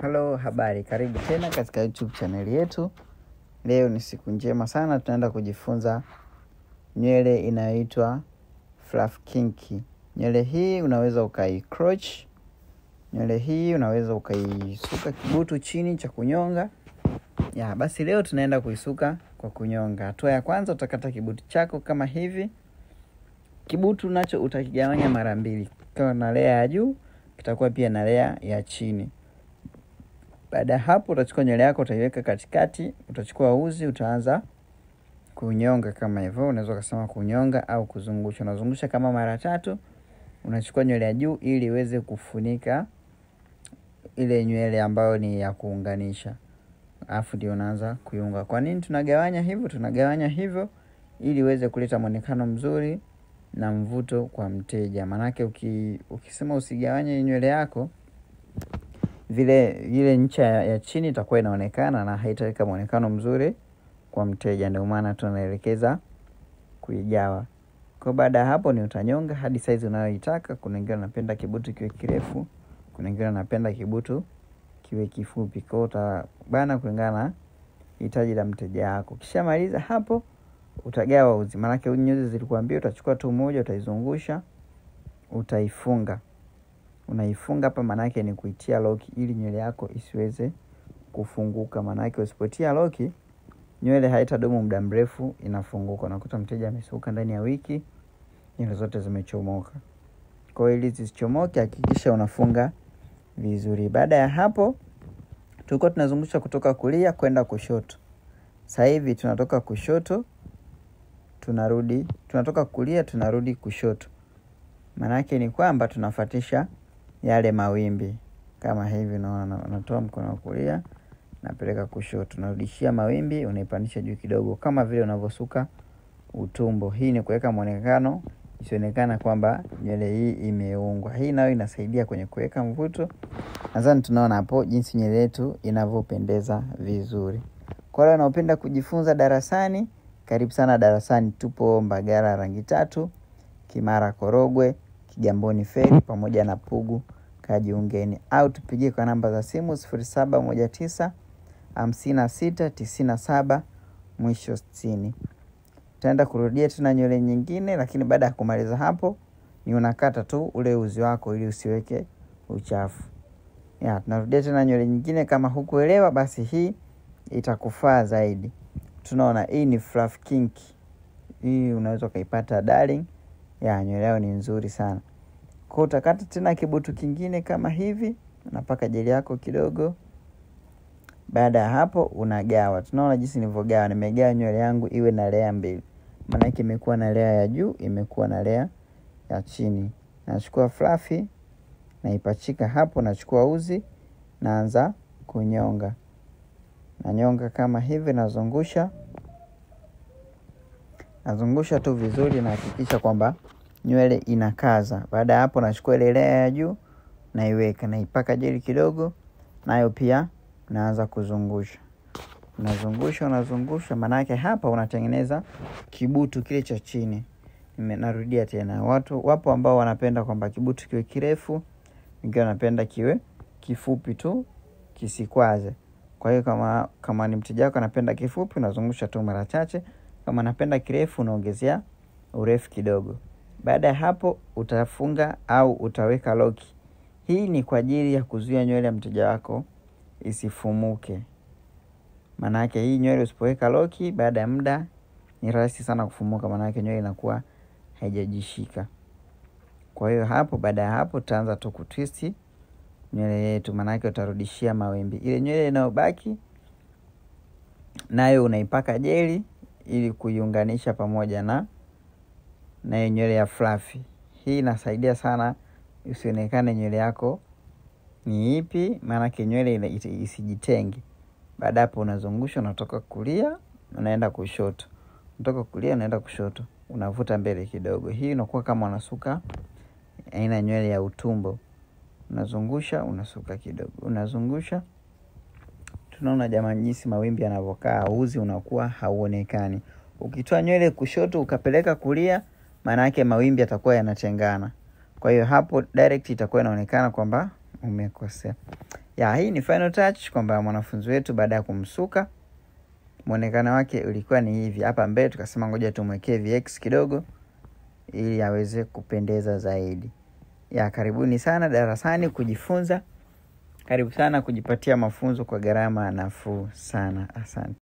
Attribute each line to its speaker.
Speaker 1: Hello, habari. Karibu tena katika YouTube channel yetu. Leo ni siku njema sana, tunaenda kujifunza nywele inayoitwa fluff kinky. Nywele hii unaweza ukai-crotch. Nywele hii unaweza ukaisuka kibutu chini cha kunyonga. Basi leo tunaenda kuisuka kwa kunyonga. Hatua ya kwanza utakata kibutu chako kama hivi. Kibutu nacho utakigawanya mara mbili. Kama na layer ya juu, kitakuwa pia na layer ya chini. Baada hapo utachukua nywele yako utaiweka katikati, utachukua uzi utaanza kunyonga kama hivyo. Unaweza kusema kunyonga au kuzungusha. Unazungusha kama mara 3. Unachukua nywele ya juu ili iweze kufunika ile nywele ambayo ni ya kuunganisha. Alafu ndio unaanza kuiunga. Kwa nini tunagawanya hivyo? Tunagawanya hivyo ili iweze kuleta muonekano mzuri na mvuto kwa mteja. Manake ukisema usigawanye nywele yako, ile ncha ya chini itakuwa inaonekana na haitaweka muonekano mzuri kwa mteja. Ndio maana tunaelekeza kuigawa. Kwa baada hapo ni utanyonga hadi size unayoitaka. Kuna wengine wanapenda kibutu kiwe kirefu, kuna wengine wanapenda kibutu kiwe kifupi. Kwa utabana kulingana na hitaji la mteja wako. Kishamaliza hapo utagawa uzi. Maana yake nyuzi zilikuambia utachukua tu moja, utaizungusha, utaifunga. Unaifunga hapa, maana yake ni kuitia lock ili nywele yako isiweze kufunguka. Maana yake usipotia lock, nywele haitadumu muda mrefu, inafunguka. Unakuta mteja amesuka ndani ya wiki, nywele zote zimechomoka. Kwa hiyo ili zisichomoke, hakikisha unafunga vizuri. Baada ya hapo tulikuwa tunazungusha kutoka kulia kwenda kushoto. Sasa hivi tunatoka kushoto tunatoka kulia tunarudi kushoto. Maana yake ni kwamba tunafuatisha yale mawimbi kama hivi. Unatoa mkono wa kulia napeleka kushoto, unarudishia mawimbi, unaipandisha juu kidogo kama vile unavosuka utumbo. Hii ni kuweka muonekano isionekana kwamba nywele hii imeungwa. Hii nayo inasaidia kwenye kuweka mvuto. Nadhani tunaona hapo jinsi nywele yetu inavyopendeza vizuri. Kwa wale wanaopenda kujifunza darasani, karibu sana darasani. Tupo Mbagala Rangi 3, Kimara Korogwe, Kigamboni Ferry pamoja na Pugu. Kajiungeni au tupigie kwa namba za simu 0719 56 97 mwisho 60. Tutaenda kurudia tena nywele nyingine, lakini baada ya kumaliza hapo ni unakata tu ule uzi wako ili usiweke uchafu. Tunarudia tena nywele nyingine. Kama hukuelewa basi hii itakufaa zaidi. Tunaona hii ni fluff kinky. Hii unaweza kuipata darling. Nywele yao ni nzuri sana. Kwa utakata tena kibutu kingine kama hivi, unapaka jeli yako kidogo. Baada ya hapo unagawa. Tunaona jinsi nilivyogawa. Nimegawa nywele yangu iwe na layer mbili. Maana yake imekuwa na layer ya juu, imekuwa na layer ya chini. Nachukua fluffy, naipachika hapo, nachukua uzi, naanza kunyonga. Nanyonga kama hivi, nazungusha tu vizuri na hakikisha kwamba nywele inakaza. Baada hapo nachukua ile layer ya juu, naiweka, naipaka jeli kidogo, nayo pia naanza kuzungusha. Unazungusha, maana yake hapa unatengeneza kibutu kile cha chini. Narudia tena. Wapo ambao wanapenda kwamba kibutu kiwe kirefu, wengine wanapenda kiwe kifupi tu kisikwaze. Kwa hiyo kama ni mteja wako anapenda kifupi, unazungusha tu mara chache. Kama anapenda kirefu, unaongezea urefu kidogo. Baada ya hapo utafunga au utaweka lock. Hii ni kwa ajili ya kuzuia nywele ya mteja wako isifumuke. Maana yake hii nywele usipoweka lock, baada ya muda ni rahisi sana kufumuka. Maana yake nywele inakuwa haijajishika. Kwa hiyo hapo, baada ya hapo utaanza tu kutwist nywele yetu. Maana yake utarudishia mawimbi. Ile nywele inayobaki nayo unaipaka jeli ili kuiunganisha pamoja na nywele ya fluffy. Hii inasaidia sana isionekane nywele yako ni ipi, maana yake nywele isijitenge. Baada hapo unazungusha, unatoka kulia unaenda kushoto. Unatoka kulia unaenda kushoto. Unavuta mbele kidogo. Hii inakuwa kama unasuka aina nywele ya utumbo. Unazungusha, unasuka kidogo. Unazungusha. Tunaona jamani jinsi mawimbi yanavyokaa, uzi unakuwa hauonekani. Ukitoa nywele kushoto ukapeleka kulia, maana yake mawimbi yatakuwa yanatengana. Kwa hiyo hapo direct itakuwa inaonekana kwamba umekosea. Ya, hii ni final touch kwamba mwanafunzi wetu baada ya kumsuka muonekano wake ulikuwa ni hivi. Hapa mbele tukasema ngoja tumwekee VX kidogo ili aweze kupendeza zaidi. Ya, karibuni sana darasani kujifunza. Karibu sana kujipatia mafunzo kwa gharama nafuu sana. Asante.